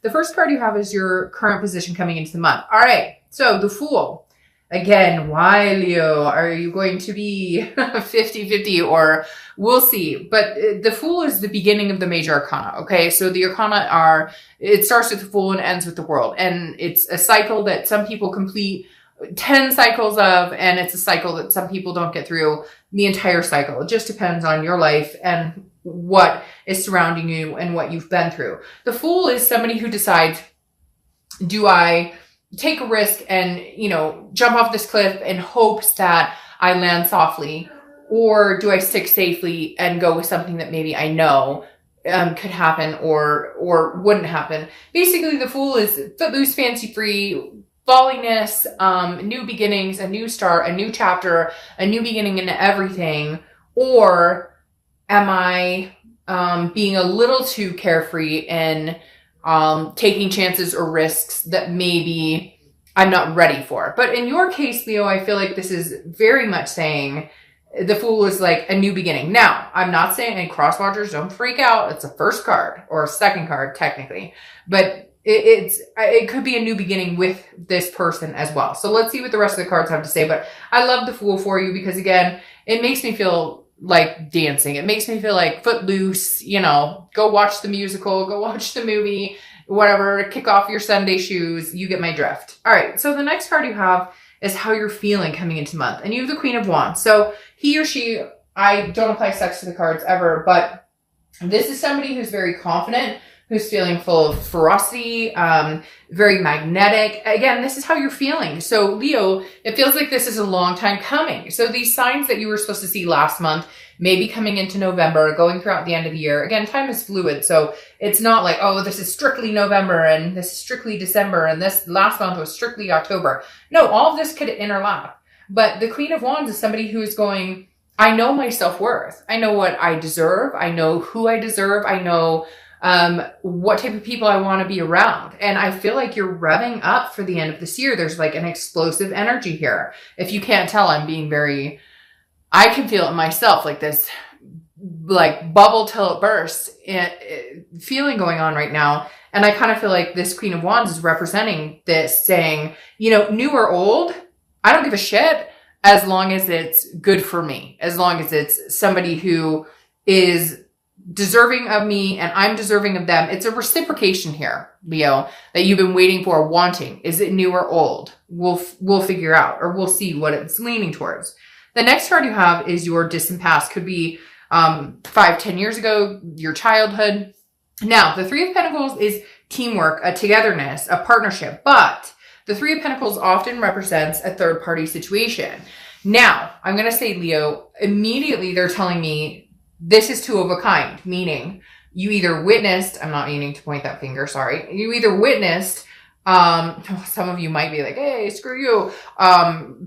The first card you have is your current position coming into the month. All right. So the Fool. Again, why, Leo? Are you going to be 50-50 or we'll see? But the Fool is the beginning of the major arcana, okay? So the arcana it starts with the Fool and ends with the World. And it's a cycle that some people complete 10 cycles of, and it's a cycle that some people don't get through the entire cycle. It just depends on your life and what is surrounding you and what you've been through. The Fool is somebody who decides, do I take a risk and, jump off this cliff in hopes that I land softly? Or do I stick safely and go with something that maybe I know could happen or wouldn't happen? Basically, the Fool is footloose, fancy-free, volleyness, new beginnings, a new start, a new chapter, a new beginning in everything. Or am I being a little too carefree and taking chances or risks that maybe I'm not ready for? But in your case, Leo, I feel like this is very much saying the Fool is like a new beginning. Now, I'm not saying, and cross watchers, don't freak out. It's a first card or a second card, technically. But it could be a new beginning with this person as well. So let's see what the rest of the cards have to say. But I love the Fool for you because, again, it makes me feel like dancing. It makes me feel like footloose, go watch the musical, go watch the movie, whatever, kick off your Sunday shoes. You get my drift. All right. So the next card you have is how you're feeling coming into the month. And you have the Queen of Wands. So he or she, I don't apply sex to the cards ever, but this is somebody who's very confident, who's feeling full of ferocity, very magnetic. Again, this is how you're feeling. So Leo, it feels like this is a long time coming. So these signs that you were supposed to see last month, maybe coming into November, going throughout the end of the year. Again, time is fluid. So it's not like, oh, this is strictly November and this is strictly December and this last month was strictly October. No, all of this could interlap. But the Queen of Wands is somebody who is going, I know my self-worth. I know what I deserve. I know who I deserve. I know what type of people I want to be around. And I feel like you're revving up for the end of this year. There's like an explosive energy here. If you can't tell, I'm being I can feel it myself, like this, like bubble till it bursts feeling going on right now. And I kind of feel like this Queen of Wands is representing this, saying, new or old, I don't give a shit as long as it's good for me, as long as it's somebody who is deserving of me and I'm deserving of them. It's a reciprocation here, Leo, that you've been waiting for, wanting. Is it new or old? We'll figure out, or we'll see what it's leaning towards. The next card you have is your distant past. Could be 5-10 years ago, your childhood. Now, the Three of Pentacles is teamwork, a togetherness, a partnership, but the Three of Pentacles often represents a third-party situation. Now, I'm going to say, Leo, immediately they're telling me this is two of a kind, meaning you either witnessed, I'm not meaning to point that finger, sorry. You either witnessed, some of you might be like, hey, screw you,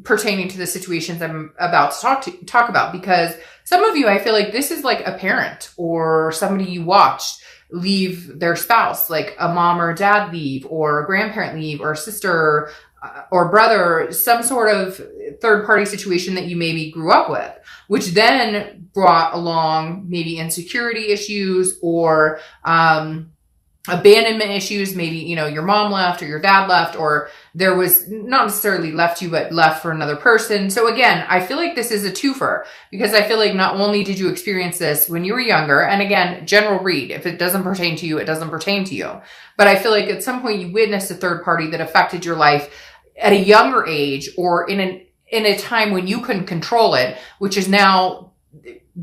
pertaining to the situations I'm about to talk about, because some of you, I feel like this is like a parent or somebody you watched leave their spouse, like a mom or a dad leave, or a grandparent leave, or a sister or brother, some sort of third-party situation that you maybe grew up with, which then brought along maybe insecurity issues or abandonment issues. Maybe, your mom left or your dad left, or there was not necessarily left you, but left for another person. So again, I feel like this is a twofer, because I feel like not only did you experience this when you were younger, and again, general read, if it doesn't pertain to you, it doesn't pertain to you. But I feel like at some point you witnessed a third party that affected your life at a younger age, or in a time when you couldn't control it, which is now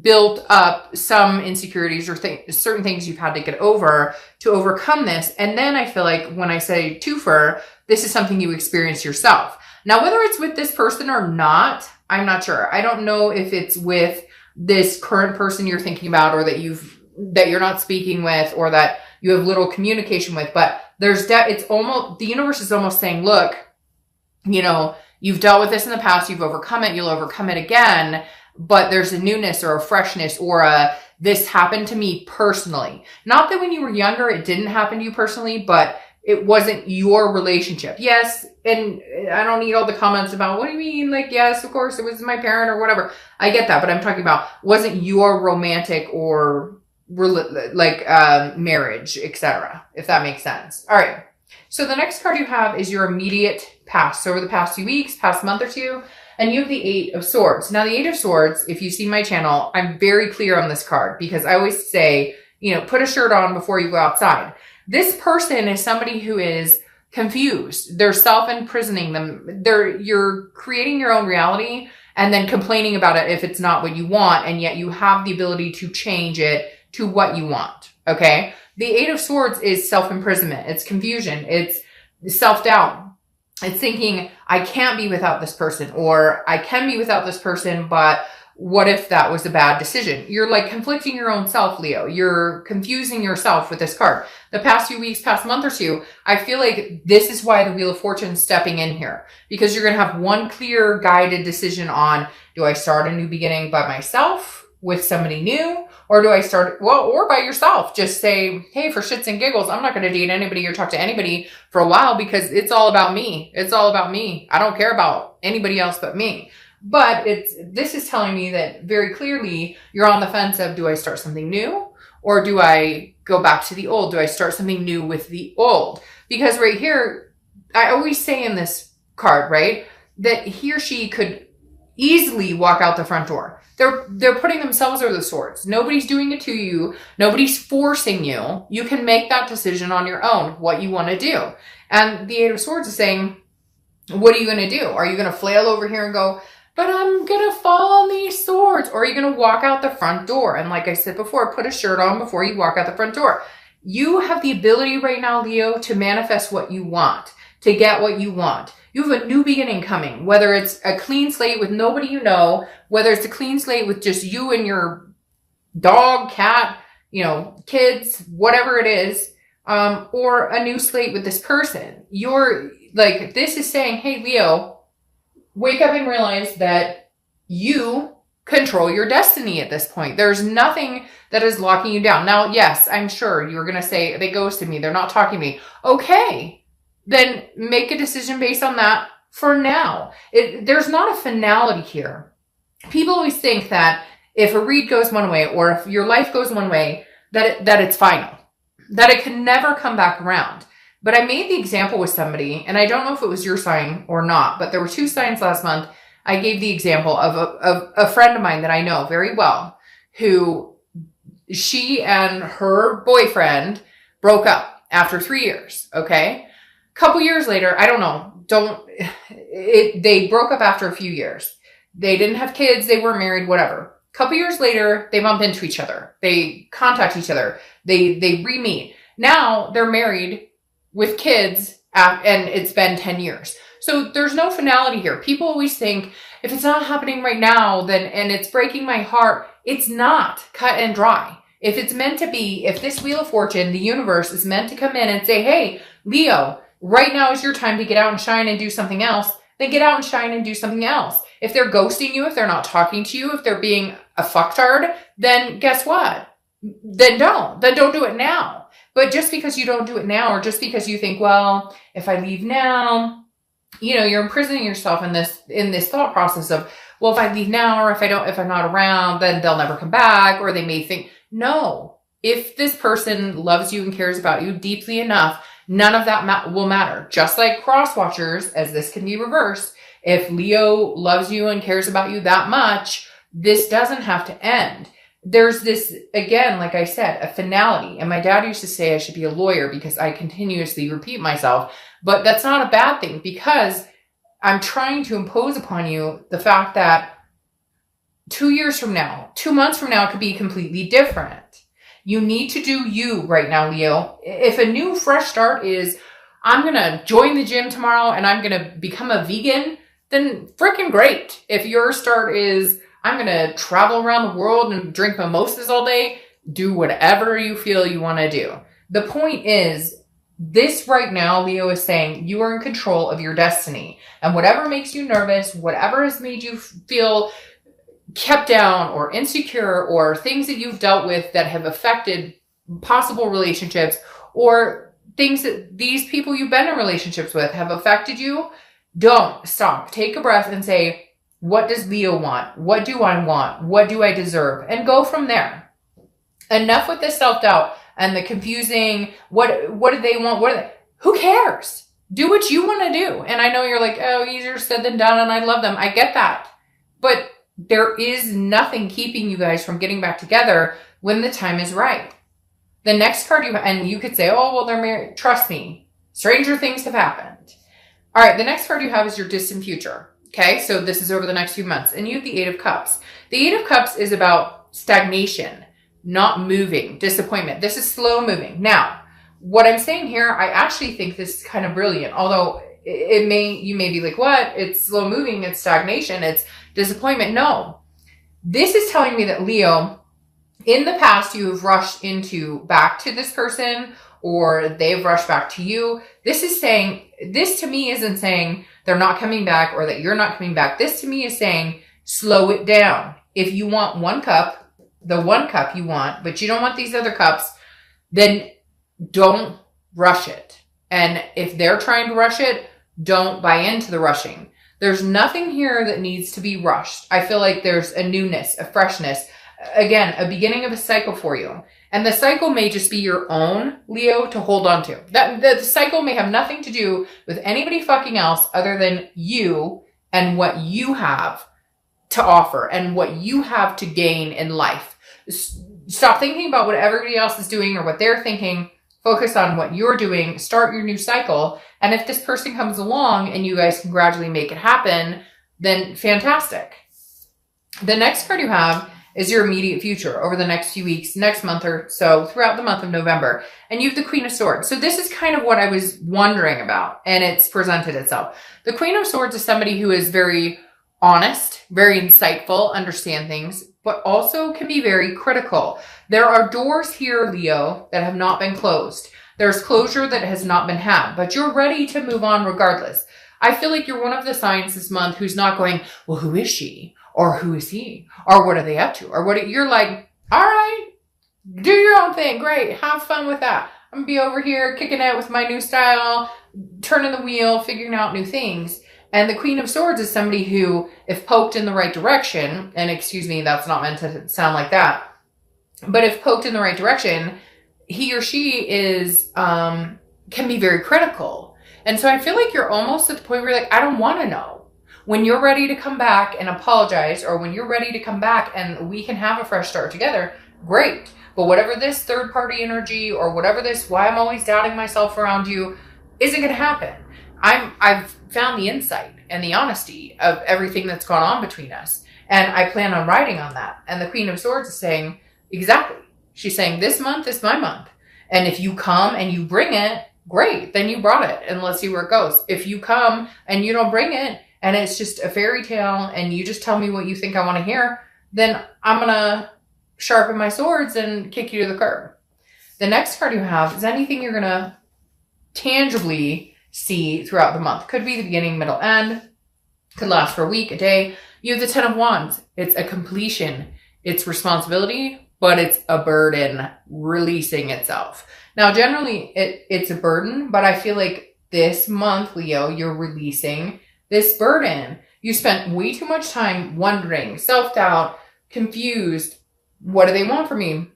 built up some insecurities or certain things you've had to get over to overcome this. And then I feel like when I say twofer, this is something you experience yourself. Now, whether it's with this person or not, I'm not sure. I don't know if it's with this current person you're thinking about, or that you're not speaking with, or that you have little communication with, but it's almost, the universe is almost saying, look, you've dealt with this in the past, you've overcome it, you'll overcome it again, but there's a newness or a freshness or this happened to me personally. Not that when you were younger, it didn't happen to you personally, but it wasn't your relationship. Yes, and I don't need all the comments about, what do you mean? Like, yes, of course, it was my parent or whatever. I get that, but I'm talking about, wasn't your romantic or marriage, etc., if that makes sense. All right. So the next card you have is your immediate past. So over the past few weeks, past month or two, and you have the Eight of Swords. Now, the Eight of Swords, if you see my channel, I'm very clear on this card because I always say, put a shirt on before you go outside. This person is somebody who is confused. They're self-imprisoning them. You're creating your own reality and then complaining about it if it's not what you want, and yet you have the ability to change it to what you want, okay? The Eight of Swords is self-imprisonment. It's confusion. It's self-doubt. It's thinking, I can't be without this person, or I can be without this person, but what if that was a bad decision? You're like conflicting your own self, Leo. You're confusing yourself with this card. The past few weeks, past month or two, I feel like this is why the Wheel of Fortune is stepping in here, because you're going to have one clear guided decision on, do I start a new beginning by myself with somebody new, or do I start, or by yourself? Just say, hey, for shits and giggles, I'm not going to date anybody or talk to anybody for a while because it's all about me. It's all about me. I don't care about anybody else but me. But this is telling me that very clearly you're on the fence of, do I start something new or do I go back to the old? Do I start something new with the old? Because right here, I always say in this card, right, that he or she could easily walk out the front door. They're putting themselves over the swords. Nobody's doing it to you. Nobody's forcing you. You can make that decision on your own, what you want to do. And the Eight of Swords is saying, what are you going to do? Are you going to flail over here and go, but I'm going to fall on these swords? Or are you going to walk out the front door? And like I said before, put a shirt on before you walk out the front door. You have the ability right now, Leo, to manifest what you want, to get what you want. You have a new beginning coming, whether it's a clean slate with nobody you know, whether it's a clean slate with just you and your dog, cat, kids, whatever it is, or a new slate with this person. This is saying, hey, Leo, wake up and realize that you control your destiny at this point. There's nothing that is locking you down. Now, yes, I'm sure you're going to say, they ghosted me. They're not talking to me. Okay, then make a decision based on that for now. There's not a finality here. People always think that if a read goes one way or if your life goes one way, that it's final, that it can never come back around. But I made the example with somebody, and I don't know if it was your sign or not, but there were 2 signs last month. I gave the example of a friend of mine that I know very well, who she and her boyfriend broke up after 3 years, okay? Couple years later, I don't know, they broke up after a few years. They didn't have kids, they weren't married, whatever. Couple years later, they bump into each other. They contact each other. They re-meet. Now they're married with kids, and it's been 10 years. So there's no finality here. People always think, if it's not happening right now, and it's breaking my heart, it's not cut and dry. If it's meant to be, if this Wheel of Fortune, the universe, is meant to come in and say, hey, Leo, right now is your time to get out and shine and do something else, then get out and shine and do something else. If they're ghosting you, if they're not talking to you, if they're being a fucktard, then guess what? Then don't do it now. But just because you don't do it now, or just because you think, well, if I leave now, you're imprisoning yourself in this thought process of, well, if I leave now, or if I'm not around, then they'll never come back, or they may think, no, if this person loves you and cares about you deeply enough, none of that will matter. Just like cross watchers, as this can be reversed, if Leo loves you and cares about you that much, this doesn't have to end. There's this, again, like I said, a finality. And my dad used to say I should be a lawyer because I continuously repeat myself. But that's not a bad thing, because I'm trying to impose upon you the fact that 2 years from now, 2 months from now, it could be completely different. You need to do you right now, Leo. If a new fresh start is, I'm going to join the gym tomorrow and I'm going to become a vegan, then freaking great. If your start is, I'm going to travel around the world and drink mimosas all day, do whatever you feel you want to do. The point is, this right now, Leo is saying you are in control of your destiny. And whatever makes you nervous, whatever has made you feel kept down or insecure, or things that you've dealt with that have affected possible relationships, or things that these people you've been in relationships with have affected you, don't stop. Take a breath and say, what does Leo want? What do I want? What do I deserve? And go from there. Enough with the self-doubt and the confusing, what do they want? Who cares? Do what you want to do. And I know you're like, oh, easier said than done, and I love them. I get that. But there is nothing keeping you guys from getting back together when the time is right. The next card and you could say, oh, well, they're married. Trust me, stranger things have happened. All right, the next card you have is your distant future. Okay, so this is over the next few months. And you have the Eight of Cups. The Eight of Cups is about stagnation, not moving, disappointment. This is slow moving. Now, what I'm saying here, I actually think this is kind of brilliant. Although you may be like, what? It's slow moving, it's stagnation, it's disappointment. No, this is telling me that Leo, in the past, you have rushed back to this person, or they've rushed back to you. This to me isn't saying they're not coming back or that you're not coming back. This to me is saying, slow it down. If you want one cup, the one cup you want, but you don't want these other cups, then don't rush it. And if they're trying to rush it, don't buy into the rushing. There's nothing here that needs to be rushed. I feel like there's a newness, a freshness, again, a beginning of a cycle for you. And the cycle may just be your own, Leo, to hold on to. The cycle may have nothing to do with anybody fucking else other than you and what you have to offer and what you have to gain in life. Stop thinking about what everybody else is doing or what they're thinking. Focus on what you're doing. Start your new cycle. And if this person comes along and you guys can gradually make it happen, then fantastic. The next card you have is your immediate future over the next few weeks, next month or so, throughout the month of November. And you have the Queen of Swords. So this is kind of what I was wondering about, and it's presented itself. The Queen of Swords is somebody who is very honest, very insightful, understand things, but also can be very critical. There are doors here, Leo, that have not been closed. There's closure that has not been had, but you're ready to move on regardless. I feel like you're one of the signs this month who's not going, well, who is she? Or who is he? Or what are they up to? Or you're like, all right, do your own thing. Great. Have fun with that. I'm going to be over here kicking it with my new style, turning the wheel, figuring out new things. And the Queen of Swords is somebody who, if poked in the right direction, and excuse me, that's not meant to sound like that, but if poked in the right direction, he or she can be very critical. And so I feel like you're almost at the point where you're like, I don't want to know. When you're ready to come back and apologize, or when you're ready to come back and we can have a fresh start together, great. But whatever this third party energy or whatever this, why I'm always doubting myself around you, isn't going to happen. I've found the insight and the honesty of everything that's gone on between us. And I plan on writing on that. And the Queen of Swords is saying, exactly. She's saying, this month is my month. And if you come and you bring it, great. Then you brought it. And let's see where it goes. If you come and you don't bring it, and it's just a fairy tale, and you just tell me what you think I want to hear, then I'm going to sharpen my swords and kick you to the curb. The next card you have is anything you're going to tangibly see throughout the month. Could be the beginning, middle, end. Could last for a week, a day. You have the Ten of Wands. It's a completion. It's responsibility, but it's a burden releasing itself. Now, generally, it's a burden, but I feel like this month, Leo, you're releasing this burden. You spent way too much time wondering, self-doubt, confused. What do they want from me?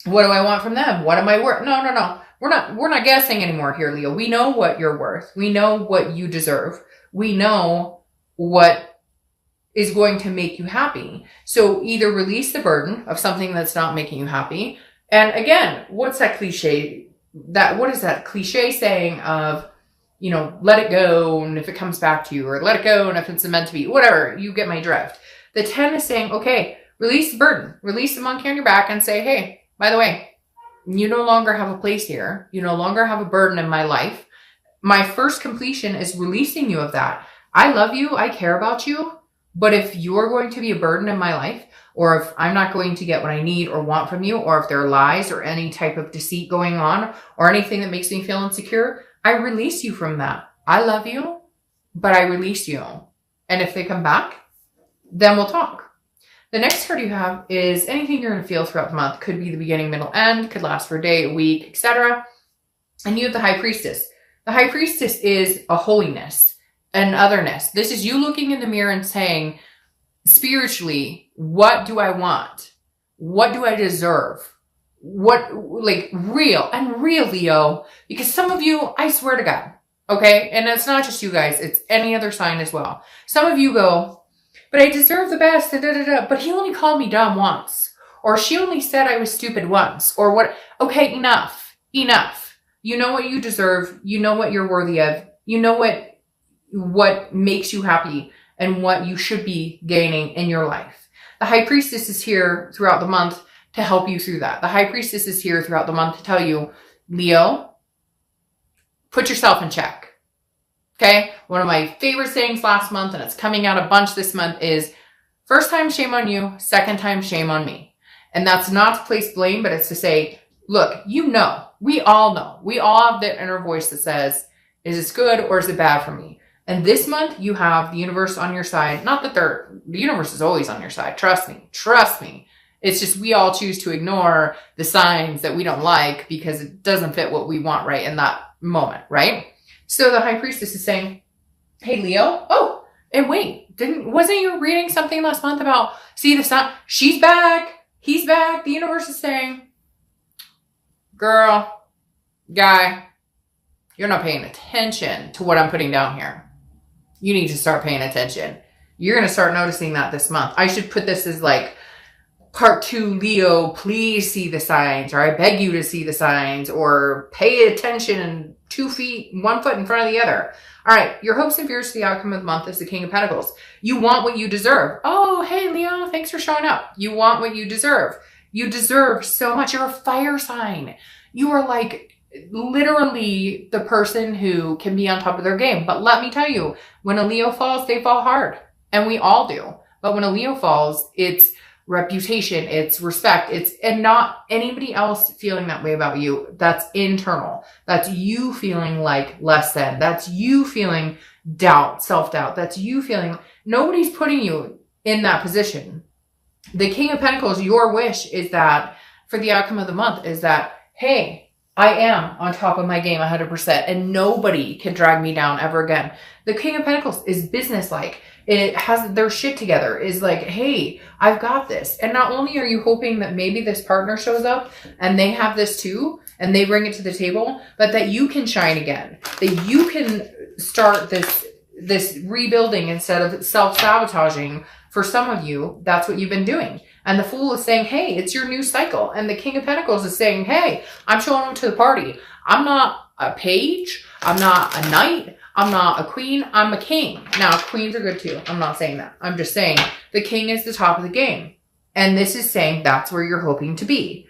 What do I want from them? What am I worth? No. We're not guessing anymore here, Leo. We know what you're worth. We know what you deserve. We know what is going to make you happy. So either release the burden of something that's not making you happy. And again, what's that cliche? What is that cliche saying of, let it go, and if it comes back to you, or let it go, and if it's meant to be, whatever, you get my drift. The 10 is saying, okay, release the burden, release the monkey on your back and say, hey, by the way, you no longer have a place here. You no longer have a burden in my life. My first completion is releasing you of that. I love you. I care about you. But if you're going to be a burden in my life, or if I'm not going to get what I need or want from you, or if there are lies or any type of deceit going on, or anything that makes me feel insecure, I release you from that. I love you, but I release you. And if they come back, then we'll talk. The next card you have is anything you're going to feel throughout the month. Could be the beginning, middle, end. Could last for a day, a week, etc. And you have the High Priestess. The High Priestess is a holiness, an otherness. This is you looking in the mirror and saying, spiritually, what do I want? What do I deserve? like real Leo, because some of you, I swear to God, okay? And it's not just you guys, it's any other sign as well. Some of you go, but I deserve the best, but he only called me dumb once, or she only said I was stupid once, or what? Okay, enough. You know what you deserve. You know what you're worthy of. You know what makes you happy and what you should be gaining in your life. The High Priestess is here throughout the month to help you through that. The High Priestess is here throughout the month to tell you, Leo, put yourself in check. Okay? One of my favorite sayings last month, and it's coming out a bunch this month, is first time, shame on you. Second time, shame on me. And that's not to place blame, but it's to say, look, you know, we all have that inner voice that says, is this good or is it bad for me? And this month you have the universe on your side. Not that the universe is always on your side. Trust me. It's just we all choose to ignore the signs that we don't like because it doesn't fit what we want right in that moment, right? So the High Priestess is saying, hey, Leo, oh, and wait, wasn't you reading something last month about, see the sun? She's back. He's back. The universe is saying, girl, guy, you're not paying attention to what I'm putting down here. You need to start paying attention. You're going to start noticing that this month. I should put this as like part 2, Leo, please see the signs, or I beg you to see the signs, or pay attention 2 feet, 1 foot in front of the other. All right, your hopes and fears for the outcome of the month is the King of Pentacles. You want what you deserve. Oh, hey, Leo, thanks for showing up. You want what you deserve. You deserve so much. You're a fire sign. You are like literally the person who can be on top of their game. But let me tell you, when a Leo falls, they fall hard. And we all do. But when a Leo falls, it's reputation, it's respect, and not anybody else feeling that way about you. That's internal. That's you feeling like less than. That's you feeling doubt, self-doubt. That's you feeling nobody's putting you in that position. The King of Pentacles, your wish is that for the outcome of the month is that, hey, I am on top of my game 100% and nobody can drag me down ever again. The King of Pentacles is businesslike. It has their shit together, is like, hey, I've got this. And not only are you hoping that maybe this partner shows up and they have this too, and they bring it to the table, but that you can shine again, that you can start this rebuilding instead of self-sabotaging. For some of you, that's what you've been doing. And the Fool is saying, hey, it's your new cycle. And the King of Pentacles is saying, hey, I'm showing up to the party. I'm not a page. I'm not a knight. I'm not a queen. I'm a king. Now, queens are good too. I'm not saying that. I'm just saying the king is the top of the game. And this is saying that's where you're hoping to be.